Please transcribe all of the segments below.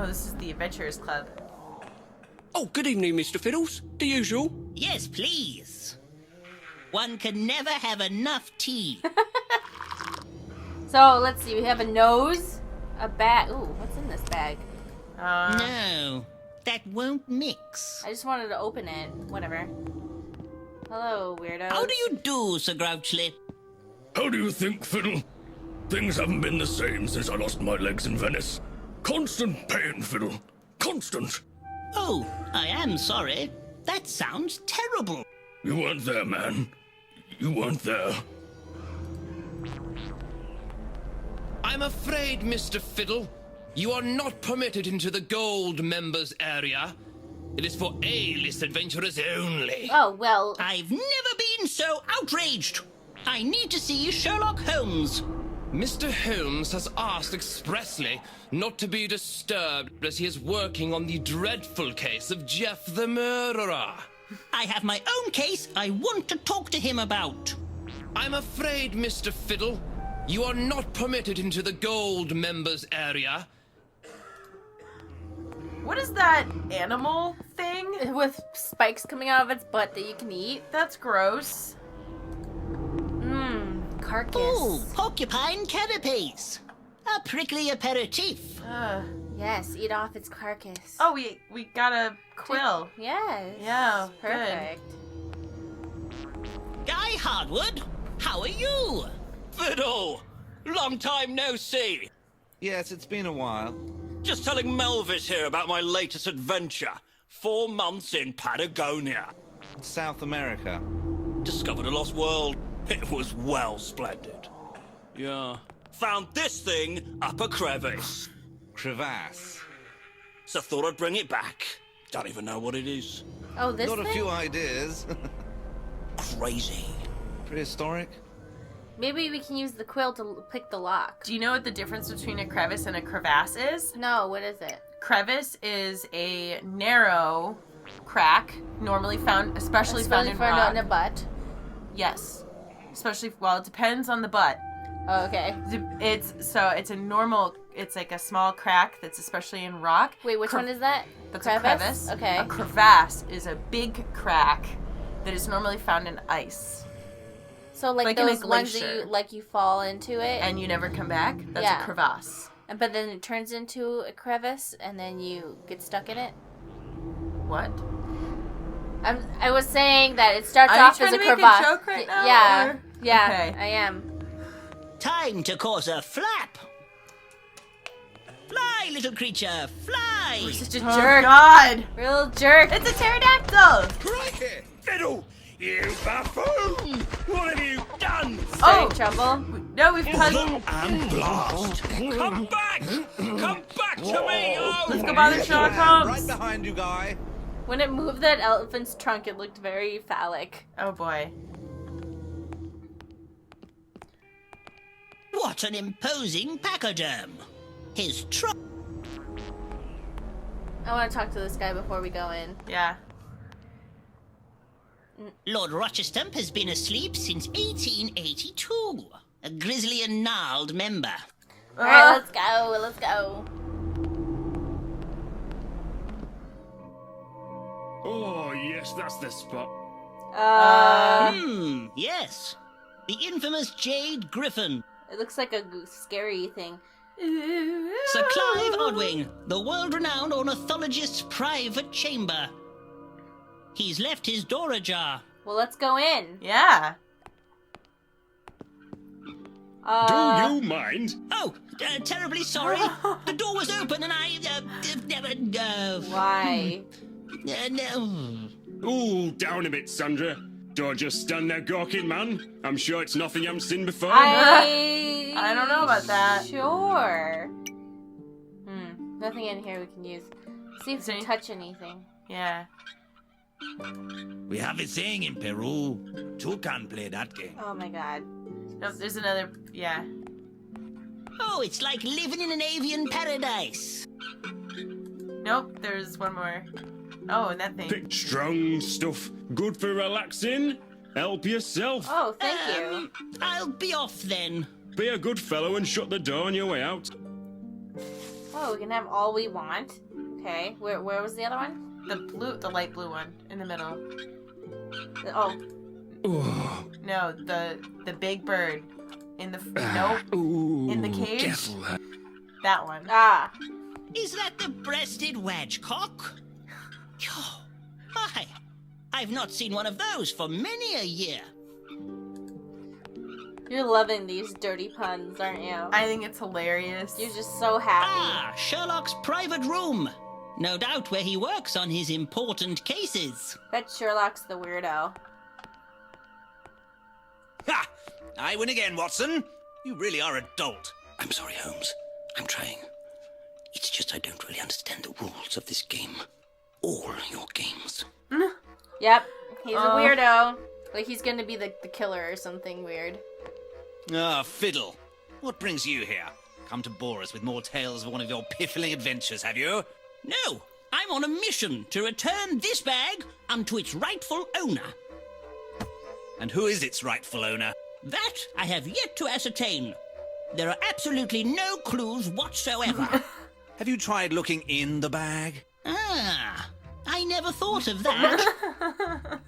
Oh, this is the Adventurers Club. Oh, good evening, Mr. Fiddles. The usual. Yes, please. One can never have enough tea. So, let's see. We have a nose, a bag. Ooh, what's in this bag? No, that won't mix. I just wanted to open it. Whatever. Hello, weirdo. How do you do, Sir Grouchly? How do you think, Fiddle? Things haven't been the same since I lost my legs in Venice. Constant pain, Fiddle. Constant. Oh, I am sorry. That sounds terrible. You weren't there, man. You weren't there. I'm afraid, Mr. Fiddle, you are not permitted into the gold members area. It is for A-list adventurers only. Oh, well. I've never been so outraged. I need to see Sherlock Holmes. Mr. Holmes has asked expressly not to be disturbed as he is working on the dreadful case of Jeff the Murderer. I have my own case I want to talk to him about. I'm afraid, Mr. Fiddle, you are not permitted into the gold members area. What is that animal thing? With spikes coming out of its butt that you can eat. That's gross. Carcass. Oh, porcupine carapace. A prickly aperitif. Yes, eat off its carcass. Oh, we got a quill. Yes. Yeah, Perfect. Guy Hardwood, how are you? Fiddle! Long time no see. Yes, it's been a while. Just telling Melvis here about my latest adventure. 4 months in Patagonia. South America. Discovered a lost world. It was well splendid. Yeah. Found this thing up a crevice. Crevasse. So thought I'd bring it back. Don't even know what it is. Oh, this Got thing? a few ideas. Crazy. Prehistoric? Maybe we can use the quill to pick the lock. Do you know what the difference between a crevice and a crevasse is? No, what is it? Crevice is a narrow crack, normally found, especially found in rock. in a butt. Yes. Especially, well, it depends on the butt. Oh, okay. It's like a small crack that's especially in rock. Wait, which one is that? That's crevice? a crevice. Okay. A crevasse is a big crack that is normally found in ice. So like in a those ones glacier. that you fall into it And you never come back? That's Yeah. a crevasse. but then it turns into a crevice and then you get stuck in it. What? I was saying that it starts Are you off trying as a to make a crevasse. joke right now, Yeah. or- Yeah, Okay. I am. Time to cause a flap. Fly, little creature, fly. You're such a Oh, jerk. God! Real jerk. It's a pterodactyl! Crikey! Fiddle! You buffoon! What have you done? Oh! Trouble. No, we've puzzled. And blast! Come back! Come back to me! Oh! Let's go bother Sherlock Holmes. Right behind you, Guy. When it moved that elephant's trunk, it looked very phallic. Oh, boy. What an imposing pachyderm. His trunk. I want to talk to this guy before we go in. Yeah. Lord Rochestamp has been asleep since 1882. A grisly and gnarled member. Alright, let's go. Let's go. Oh, yes, that's the spot. Yes. The infamous Jade Griffin. It looks like a scary thing. Sir Clive Odwing, the world-renowned ornithologist's private chamber. He's left his door ajar. Well, let's go in. Yeah. Do you mind? Oh, terribly sorry. The door was open and I, Why? no. Ooh, down a bit, Sandra. Don't just stand there gawking, man. I'm sure it's nothing you haven't seen before. I don't know about that. Sure. Nothing in here we can use. See if we See? can touch anything. Yeah. We have a saying in Peru, two can't play that game. Oh my god. No, there's another. Yeah. Oh, it's like living in an avian paradise. Nope, there's one more. Oh, and that thing. Pick strong stuff. Good for relaxing. Help yourself. Oh, thank you. I'll be off then. Be a good fellow and shut the door on your way out. Oh, we can have all we want. Okay, where was the other one? The light blue one in the middle. Oh, No, the big bird in the in the cage. Careful. That one. ah. Is that the breasted wedgecock? Oh, my. I've not seen one of those for many a year. You're loving these dirty puns, aren't you? I think it's hilarious. You're just so happy. Ah, Sherlock's private room. No doubt where he works on his important cases. Bet Sherlock's the weirdo. Ha! I win again, Watson. You really are a dolt. I'm sorry, Holmes. I'm trying. It's just I don't really understand the rules of this game. All your games. Yep, he's a weirdo. Like he's gonna be the killer or something weird. Ah, Fiddle. What brings you here? Come to bore us with more tales of one of your piffling adventures, have you? No, I'm on a mission to return this bag unto its rightful owner. And who is its rightful owner? That I have yet to ascertain. There are absolutely no clues whatsoever. Have you tried looking in the bag? Ah, I never thought of that.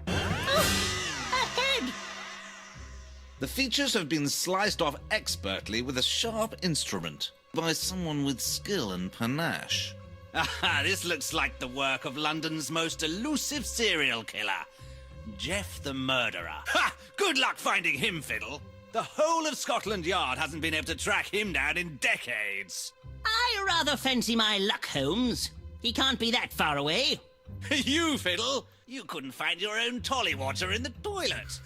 Oh, a head! The features have been sliced off expertly with a sharp instrument by someone with skill and panache. Aha, this looks like the work of London's most elusive serial killer, Jeff the Murderer. Ha! Good luck finding him, Fiddle. The whole of Scotland Yard hasn't been able to track him down in decades. I rather fancy my luck, Holmes. He can't be that far away. You, Fiddle, you couldn't find your own tolly water in the toilet.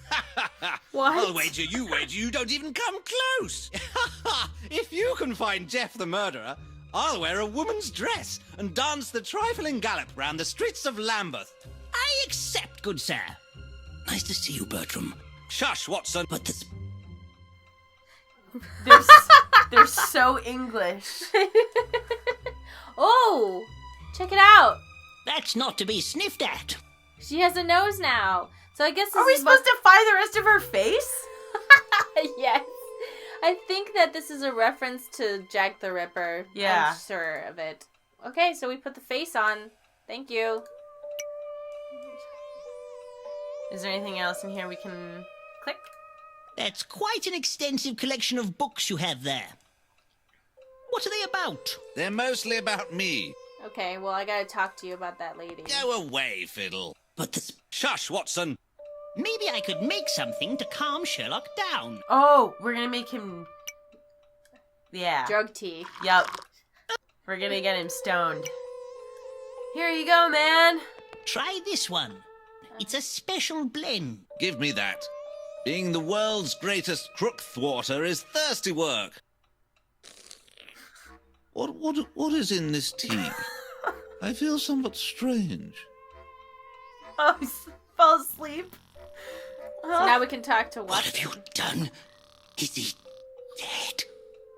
What? I'll wager you don't even come close. If you can find Jeff the Murderer, I'll wear a woman's dress and dance the trifling gallop round the streets of Lambeth. I accept, good sir. Nice to see you, Bertram. Shush, Watson. But this... They're so English. Oh, check it out. That's not to be sniffed at. She has a nose now. So I guess this Are we is supposed to find the rest of her face? Yes. I think that this is a reference to Jack the Ripper. Yeah. I'm sure of it. Okay, so we put the face on. Thank you. Is there anything else in here we can click? That's quite an extensive collection of books you have there. What are they about? They're mostly about me. Okay, well, I gotta talk to you about that lady. Go away, Fiddle. But this... Shush, Watson. Maybe I could make something to calm Sherlock down. Oh, we're gonna make him... Yeah. Drug tea. Yep. We're gonna get him stoned. Here you go, man. Try this one. It's a special blend. Give me that. Being the world's greatest crook thwarter is thirsty work. What is in this tea? I feel somewhat strange. Oh, he fell asleep. So now we can talk to What have Watson. you done? Is he dead?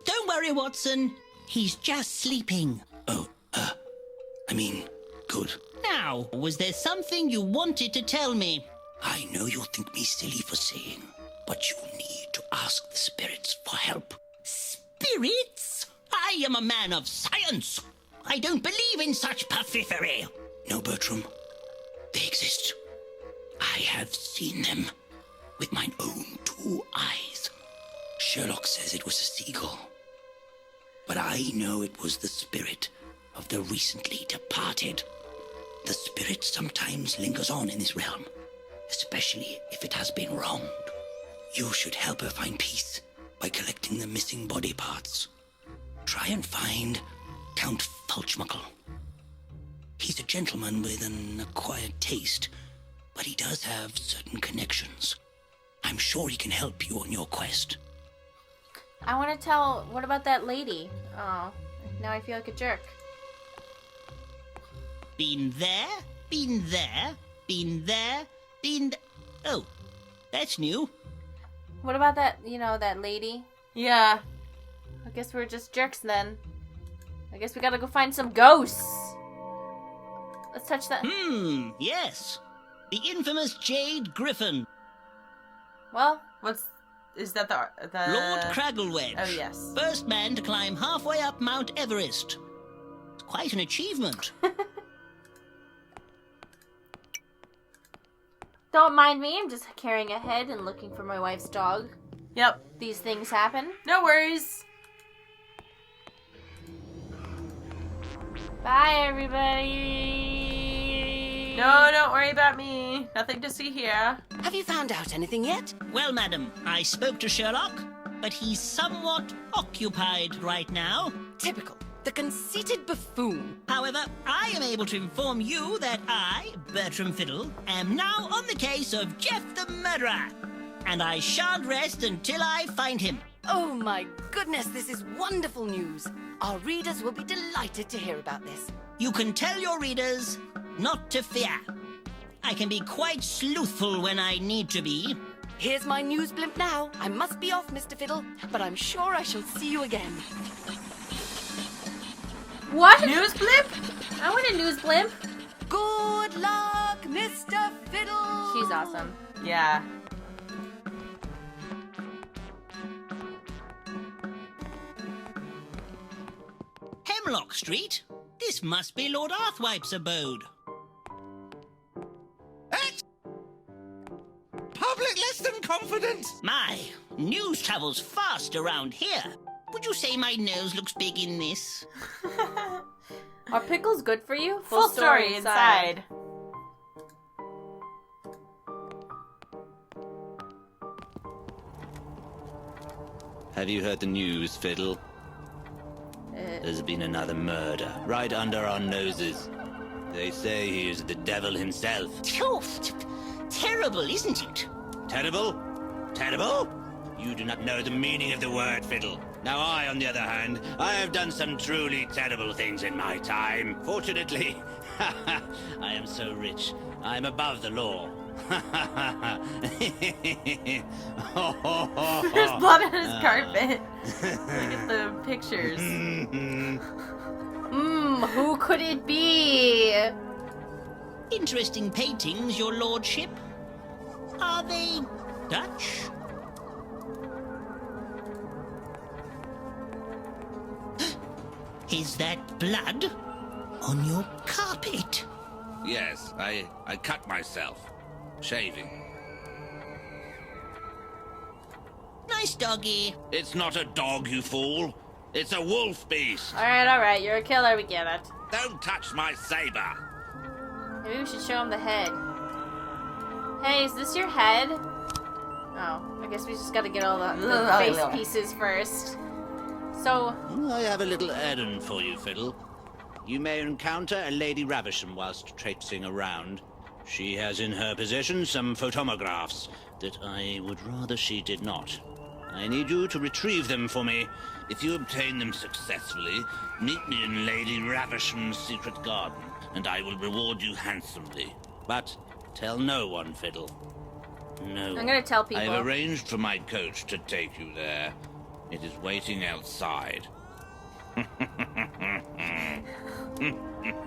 Don't worry, Watson. He's just sleeping. Oh, I mean, good. Now, was there something you wanted to tell me? I know you'll think me silly for saying, but you need to ask the spirits for help. Spirits? I am a man of science. I don't believe in such puffery. No, Bertram. They exist. I have seen them with mine own 2 eyes. Sherlock says it was a seagull. But I know it was the spirit of the recently departed. The spirit sometimes lingers on in this realm, especially if it has been wronged. You should help her find peace by collecting the missing body parts. Try and find Count Fulchmuckle. He's a gentleman with an acquired taste, but he does have certain connections. I'm sure he can help you on your quest. I want to tell... What about that lady? Oh, now I feel like a jerk. Been there, been there, been there, been... Oh, that's new. What about that, that lady? Yeah. I guess we're just jerks then. I guess we gotta go find some ghosts. Let's touch that. Yes. The infamous Jade Griffin. Well, What's Is that the Lord Cragglewedge. Oh, yes. First man to climb halfway up Mount Everest. It's quite an achievement. Don't mind me, I'm just carrying ahead and looking for my wife's dog. Yep. These things happen. No worries. Bye, everybody. No, don't worry about me. Nothing to see here. Have you found out anything yet? Well, madam, I spoke to Sherlock, but he's somewhat occupied right now. Typical. The conceited buffoon. However, I am able to inform you that I, Bertram Fiddle, am now on the case of Jeff the Murderer. And I shan't rest until I find him. Oh my goodness, this is wonderful news. Our readers will be delighted to hear about this. You can tell your readers not to fear. I can be quite sleuthful when I need to be. Here's my news blimp now. I must be off, Mr. Fiddle, but I'm sure I shall see you again. What? News blip? I want a news blimp. Good luck, Mr. Fiddle. She's awesome. Yeah. Hemlock Street? This must be Lord Arthwipe's abode. Public less than confident. My, news travels fast around here. Would you say my nose looks big in this? Are pickles good for you? Full story inside. Have you heard the news, Fiddle? There's been another murder, right under our noses. They say he is the devil himself. Terrible, isn't it? Terrible? Terrible? You do not know the meaning of the word, Fiddle. Now I, on the other hand, I have done some truly terrible things in my time. Fortunately, I am so rich, I am above the law. There's blood on his carpet. Look at the pictures. Who could it be? Interesting paintings, your lordship. Are they Dutch? Is that blood on your carpet? Yes, I cut myself. Shaving. Nice doggy. It's not a dog, you fool. It's a wolf beast. Alright, you're a killer, we get it. Don't touch my saber. Maybe we should show him the head. Hey, is this your head? Oh, I guess we just gotta get all the face pieces first. So... I have a little errand for you, Fiddle. You may encounter a Lady Ravisham whilst traipsing around. She has in her possession some photomographs that I would rather she did not. I need you to retrieve them for me. If you obtain them successfully, meet me in Lady Ravisham's secret garden, and I will reward you handsomely. But tell no one, Fiddle. No one. I'm gonna tell people. I've arranged for my coach to take you there. It is waiting outside.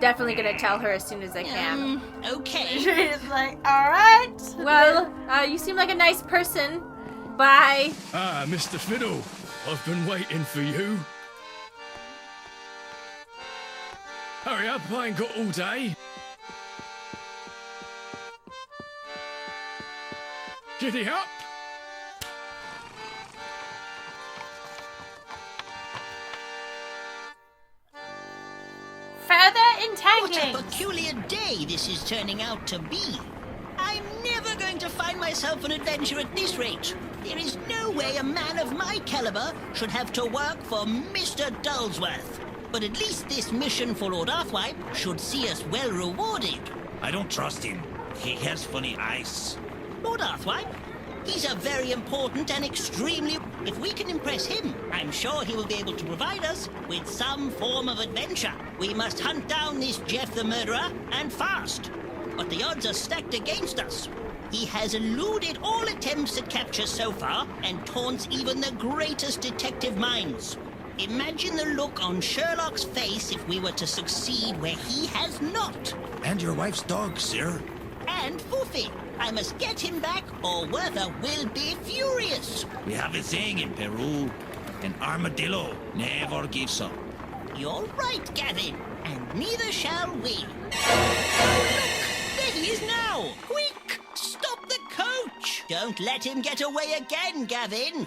Definitely gonna tell her as soon as I can. Okay. She's like, alright. Well, you seem like a nice person. Bye. Ah, Mr. Fiddle, I've been waiting for you. Hurry up, I ain't got all day. Giddy up. Further What entangling. a peculiar day this is turning out to be. I'm never going to find myself an adventure at this rate. There is no way a man of my caliber should have to work for Mr. Dulsworth. But at least this mission for Lord Arthwipe should see us well rewarded. I don't trust him. He has funny eyes. Lord Arthwipe? He's a very important and extremely... If we can impress him, I'm sure he will be able to provide us with some form of adventure. We must hunt down this Jeff the Murderer, and fast. But the odds are stacked against us. He has eluded all attempts at capture so far, and taunts even the greatest detective minds. Imagine the look on Sherlock's face if we were to succeed where he has not. And your wife's dog, sir. And Foofy. I must get him back, or Werther will be furious. We have a saying in Peru, an armadillo never gives up. You're right, Gavin, and neither shall we. Look, there he is now. Quick, stop the coach. Don't let him get away again, Gavin.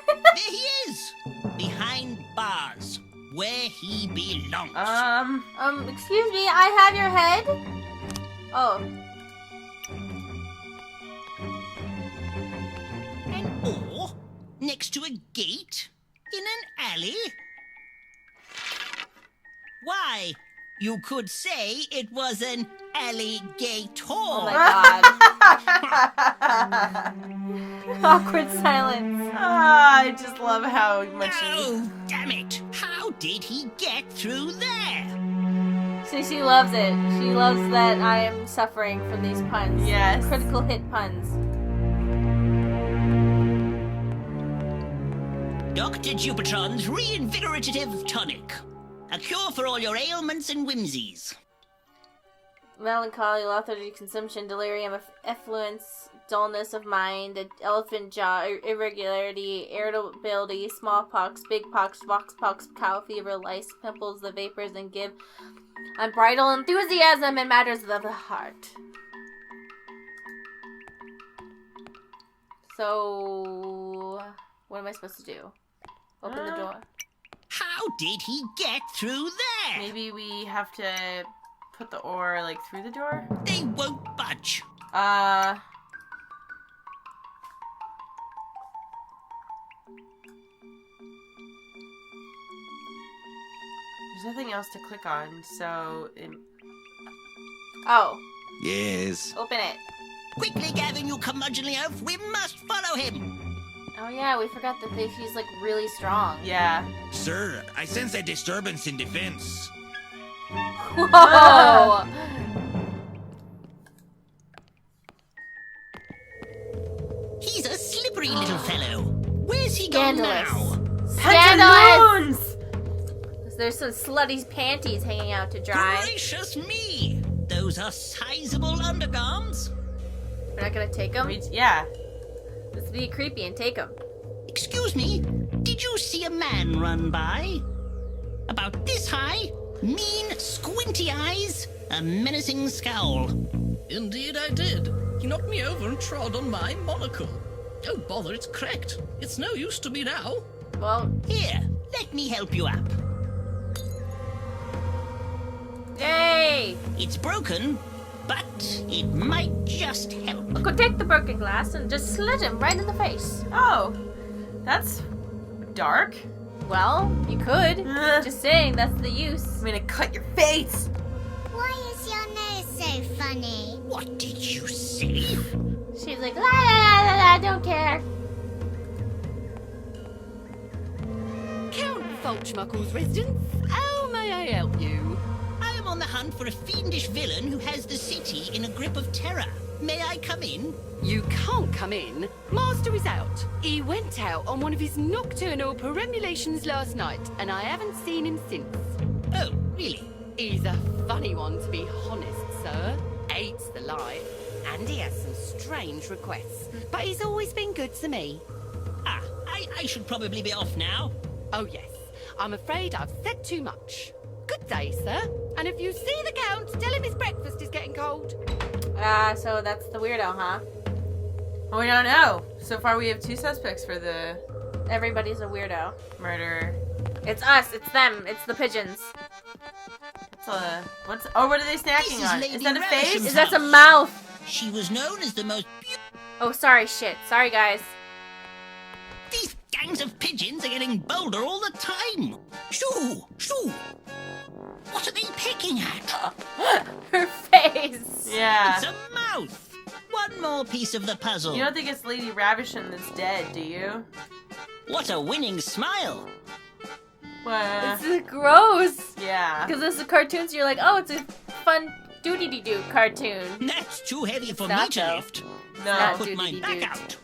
There he is, behind bars, where he belongs. Excuse me, I have your head? Oh. An oar next to a gate in an alley? Why, you could say it was an alligator. Oh my god. Awkward silence. I just love how much Oh, damn it! How did he get through there? See, she loves it. She loves that I am suffering from these puns. Yes. Critical hit puns. Dr. Jupitron's reinvigorative tonic. A cure for all your ailments and whimsies. Melancholy, lethargy, consumption, delirium, effluence, dullness of mind, elephant jaw, irregularity, irritability, smallpox, big pox, voxpox, cow fever, lice, pimples, the vapors, and give unbridled enthusiasm in matters of the heart. So, what am I supposed to do? Open the door. How did he get through there? Maybe we have to put the oar, like, through the door? They won't budge. There's nothing else to click on, so... Oh. Yes. Open it. Quickly, Gavin, you curmudgeonly elf. We must follow him. Oh yeah, we forgot that he's like really strong. Yeah. Sir, I sense a disturbance in defense. Whoa! He's a slippery little fellow. Where's he gone now? Scandalous! There's some slutty panties hanging out to dry. Gracious me! Those are sizable undergarments. We're not gonna take them? Yeah. Let's be creepy and take them. Excuse me, did you see a man run by? About this high, mean, squinty eyes, a menacing scowl. Indeed I did. He knocked me over and trod on my monocle. Oh bother, it's cracked. It's no use to me now. Well, here, let me help you up. yay! It's broken, but it might just help. I could take the broken glass and just slit him right in the face. Oh, that's dark. Well, you could. Just saying, that's the use. I'm gonna cut your face. Why is your nose so funny? What did you say? She's like, la la la la la, don't care. Count Fulchmuckle's residence. How may I help you? I am on the hunt for a fiendish villain who has the city in a grip of terror. May I come in? You can't come in. Master is out. He went out on one of his nocturnal perambulations last night, and I haven't seen him since. Oh, really? He's a funny one, to be honest, sir. Hates the life, and he has some strange requests. But he's always been good to me. Ah, I should probably be off now. Oh, yes. I'm afraid I've said too much. Good day, sir. And if you see the Count, tell him his breakfast is getting cold. So that's the weirdo, huh? Well, we don't know. So far, we have 2 suspects for the Everybody's a weirdo. murder. It's us, it's them, it's the pigeons. What are they snacking This is on? Lady Is that a face? Ravisham's Is that a house. mouth? She was known as the most Oh, sorry, shit. Sorry, guys. These gangs of pigeons are getting bolder all the time. Shoo! Shoo! What are they pecking at? Her face. Yeah. It's a mouth. One more piece of the puzzle. You don't think it's Lady Ravisham that's dead, do you? What a winning smile. What? It's gross. Yeah. Because it's the cartoons, you're like, oh, it's a fun doody-dee-doo cartoon. That's too heavy for not, me to though. lift. No. I'll not put mine doody-dee-doo. back out.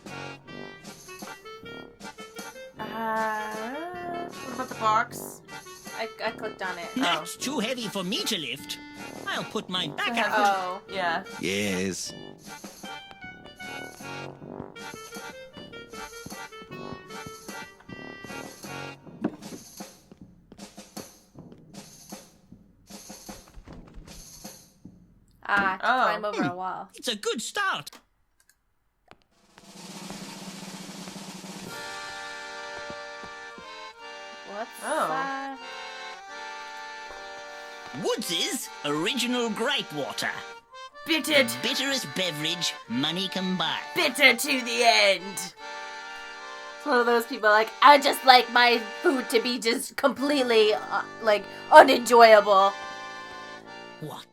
What about the box? I clicked on it. That's too heavy for me to lift. I'll put mine back out. Oh, yeah. Yes. Climb over a wall. It's a good start. What's Oh. that? Woods' original grape water. Bitter, The bitterest beverage money can buy. bitter to the end. It's one of those people like, I just like my food to be just completely, like, unenjoyable. What